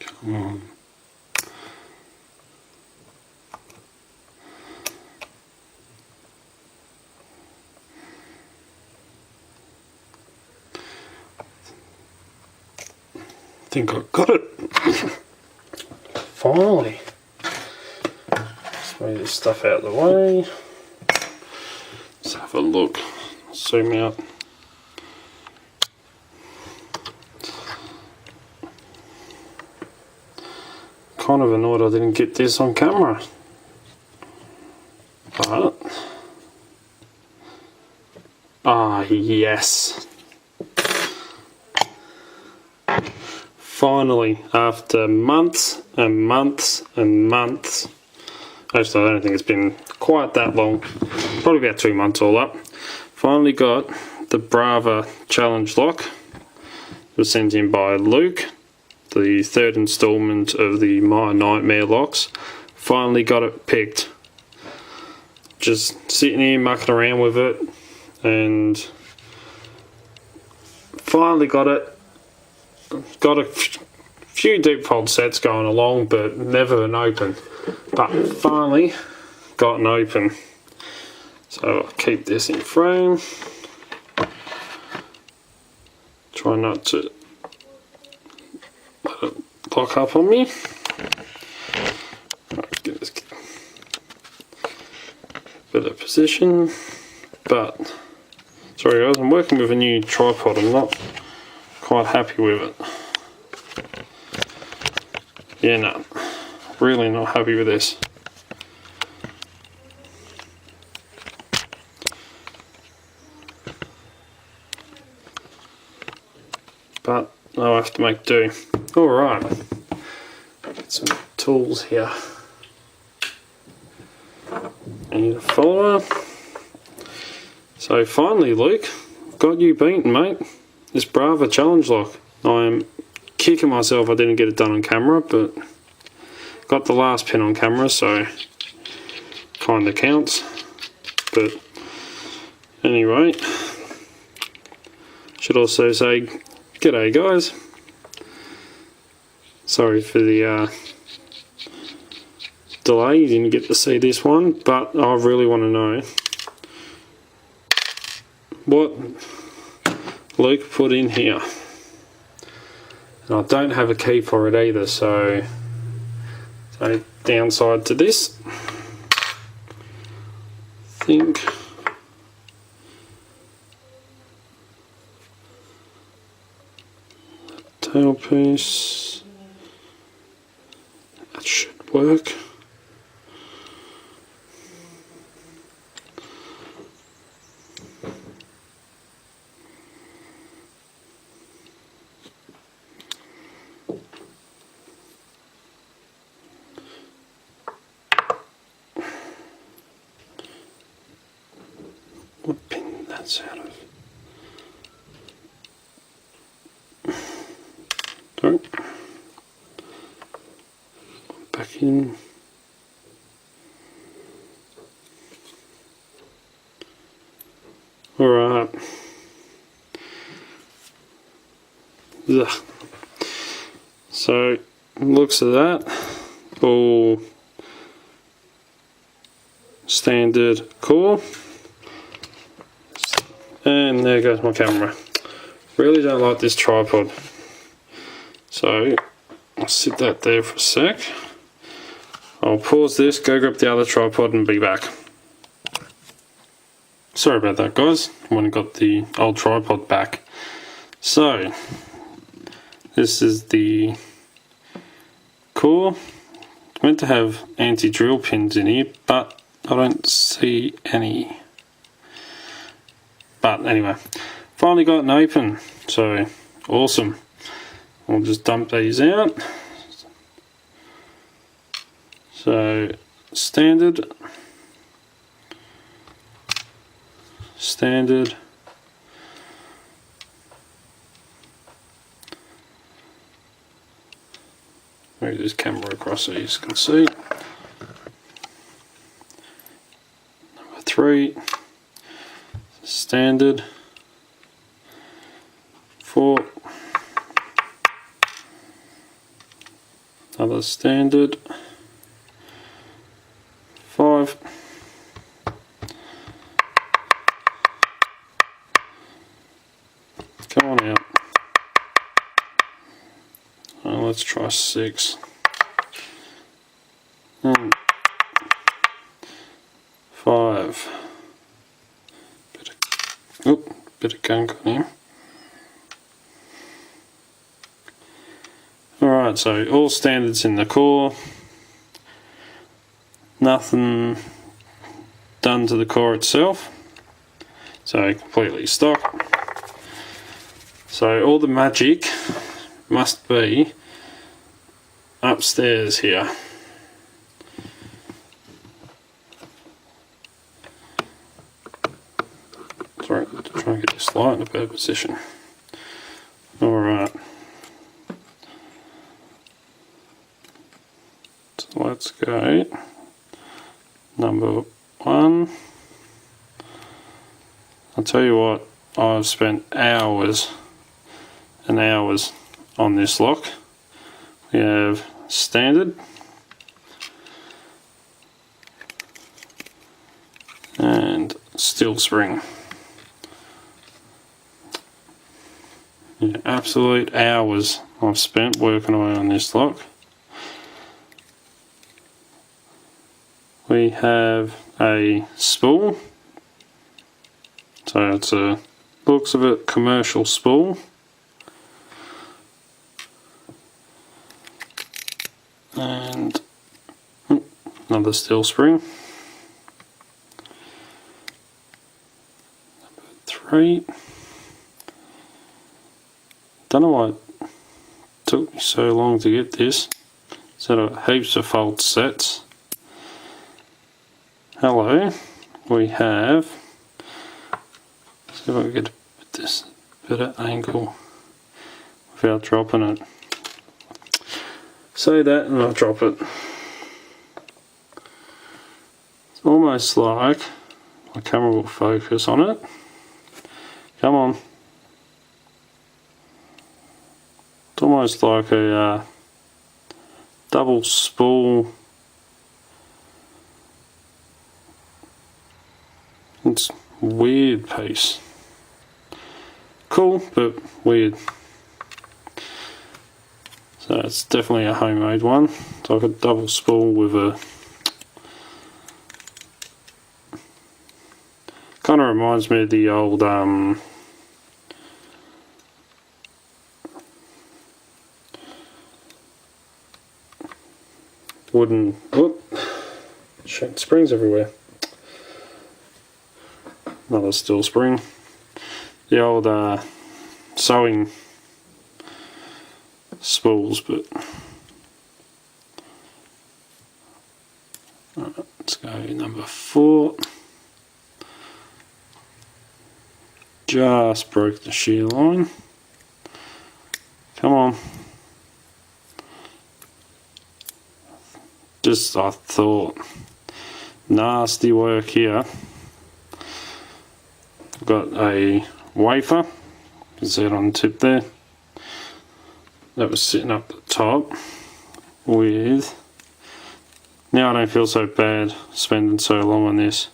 Come on. I think I got it. Finally. Let's move this stuff out of the way. Let's have a look. Zoom out. Kind of annoyed I didn't get this on camera. But yes. Finally, after months and months and months, actually I don't think it's been quite that long, probably about 2 months all up, finally got the Brava Challenge lock. It was sent in by Luke, the third instalment of the My Nightmare locks. Finally got it picked. Just sitting here mucking around with it and finally got it. Got a few deep fold sets going along, but never an open. But finally got an open. So I'll keep this in frame. Try not to let it lock up on me. Right, get this bit of position. But sorry guys, I'm working with a new tripod. I'm not quite happy with it. Yeah, no, really not happy with this. But I'll have to make do. Alright, get some tools here. I need a follower. So finally, Luke, got you beaten, mate. This Brava Challenge lock. I'm kicking myself I didn't get it done on camera, but got the last pin on camera, so kinda counts. But anyway, should also say g'day guys. Sorry for the delay, you didn't get to see this one, but I really want to know what Luke put in here. And I don't have a key for it either, so downside to this, I think tailpiece, that should work. What pin that's out of? Sorry. Back in. Alright. So, looks of that, all standard core. And there goes my camera. Really don't like this tripod. So, I'll sit that there for a sec. I'll pause this, go grab the other tripod and be back. Sorry about that guys, I only got the old tripod back. So, this is the core. It's meant to have anti-drill pins in here, but I don't see any. But anyway, finally got an open, so awesome. I'll just dump these out. So standard, move this camera across so you can see. Number 3, standard, 4, Another standard. 5. Come on out. Let's try 6. And 5. Bit of gunk on him. Alright, so all standards in the core. Nothing done to the core itself. So completely stock. So all the magic must be upstairs here. Sorry, try and get this light in a better position. Alright. So let's go. Number 1. I'll tell you what, I've spent hours and hours on this lock. We have standard and steel spring. Yeah, absolute hours I've spent working away on this lock. We have a spool, so it's a looks of it commercial spool. And another steel spring. Number 3. Don't know why it took me so long to get this. Set of heaps of fault sets. Hello, we have. See if I can get this better angle without dropping it. Say that and I'll drop it. It's almost like my camera will focus on it. Come on. It's almost like a double spool. It's a weird piece. Cool, but weird. So it's definitely a homemade one. It's like a double spool with a... kind of reminds me of the old wooden... whoop! Shit, springs everywhere. Another steel spring. The old sewing spools, but let's go number 4. Just broke the shear line. Come on. Just, I thought, nasty work here. Got a wafer, you can see it on the tip there, that was sitting up the top with, now I don't feel so bad spending so long on this,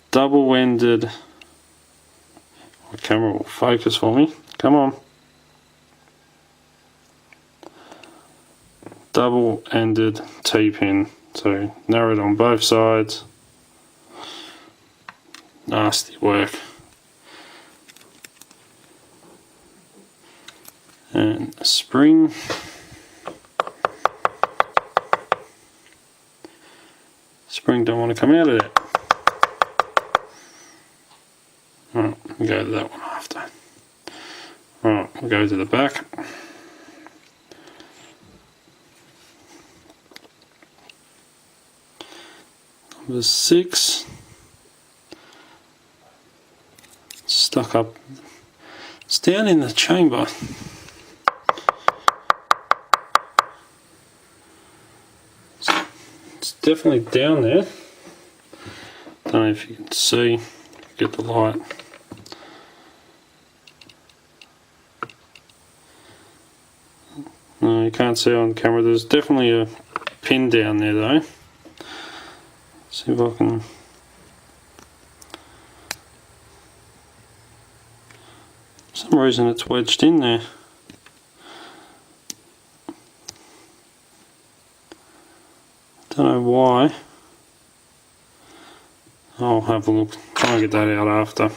double-ended, my camera will focus for me, come on, double-ended T-pin, so narrowed on both sides. Nasty work. And a spring. Spring don't want to come out of that. Alright, we'll go to that one after. Alright, we'll go to the back. Number 6. Stuck up. It's down in the chamber. It's definitely down there. Don't know if you can see. Get the light. No, you can't see it on camera. There's definitely a pin down there though. See if I can. For some reason it's wedged in there. Don't know why. I'll have a look. Try and get that out after.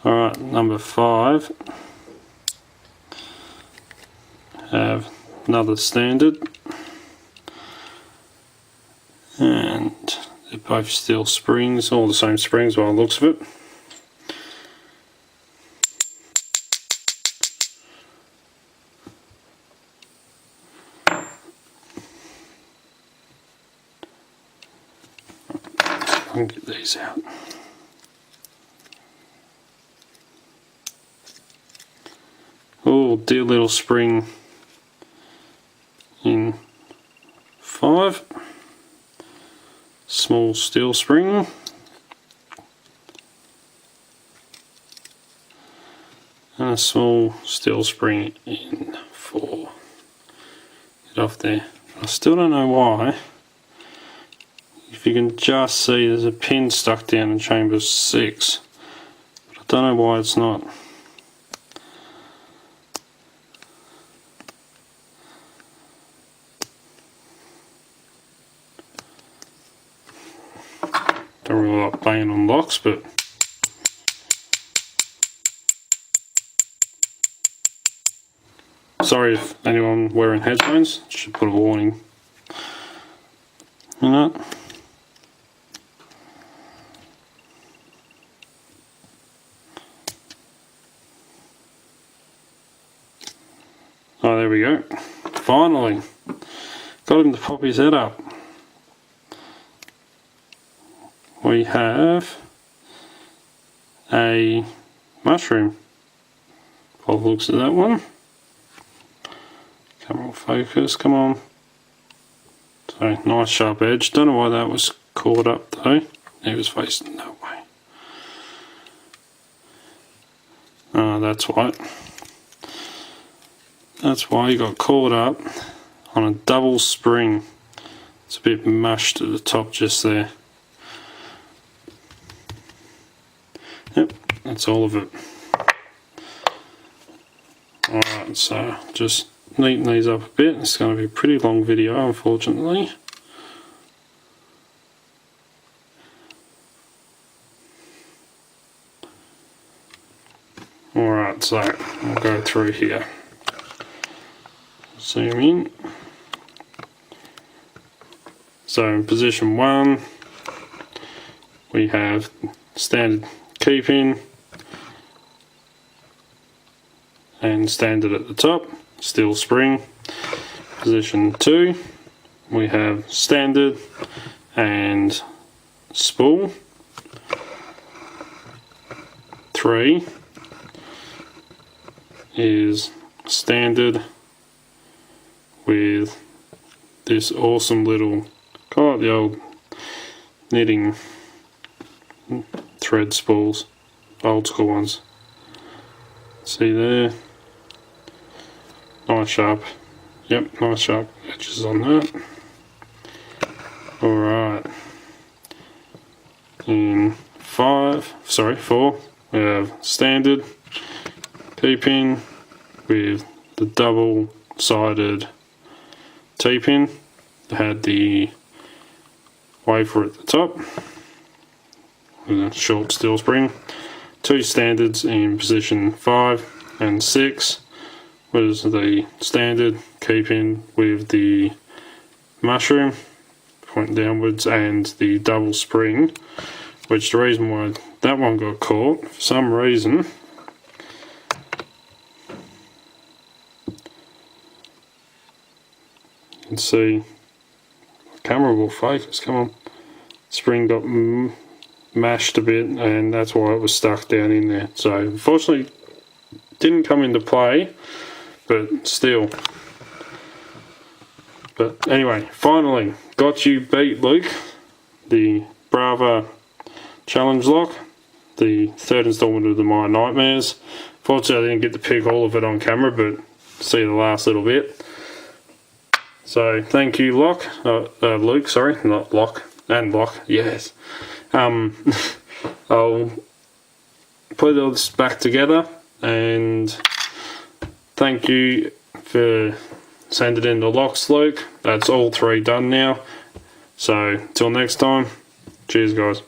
Alright, number 5. Have another standard. And they're both steel springs, all the same springs by the looks of it. I can get these out. Oh, dear little spring in 5. Small steel spring. And a small steel spring in 4. Get off there. I still don't know why. If you can just see, there's a pin stuck down in chamber 6. But I don't know why it's not. Don't really like banging on locks, but sorry if anyone wearing headphones, should put a warning. You know. Oh, there we go. Finally, got him to pop his head up. We have a mushroom. By the looks of that one. Camera will focus, come on. So, nice sharp edge. Don't know why that was caught up though. He was facing that way. Oh, that's why. That's why he got caught up on a double spring. It's a bit mushed at the top just there. Yep, that's all of it. Alright, so just neaten these up a bit. It's going to be a pretty long video, unfortunately. Alright, so I'll go through here. Zoom in. So in position 1, we have standard keeping and standard at the top, steel spring. Position 2, we have standard and spool. 3 is standard with this awesome little, kind of like the old knitting thread spools, old school ones. See there? Nice sharp. Yep, nice sharp edges on that. Alright. In 4, we have standard T-pin with the double-sided T-pin that had the wafer at the top with a short steel spring. 2 standards in position 5 and 6 was the standard keeping with the mushroom pointing downwards and the double spring, which the reason why that one got caught, for some reason, you can see the camera will focus, come on, spring got mashed a bit and that's why it was stuck down in there. So unfortunately didn't come into play, but still. But anyway, finally got you beat, Luke. The Brava challenge lock, the 3rd installment of the My Nightmares. Fortunately I didn't get to pick all of it on camera, but see the last little bit. So thank you, Luke. Sorry, not Locke, and Locke. Yes. I'll put all this back together, and thank you for sending in the locks, Luke. That's all 3 done now. So till next time, cheers, guys.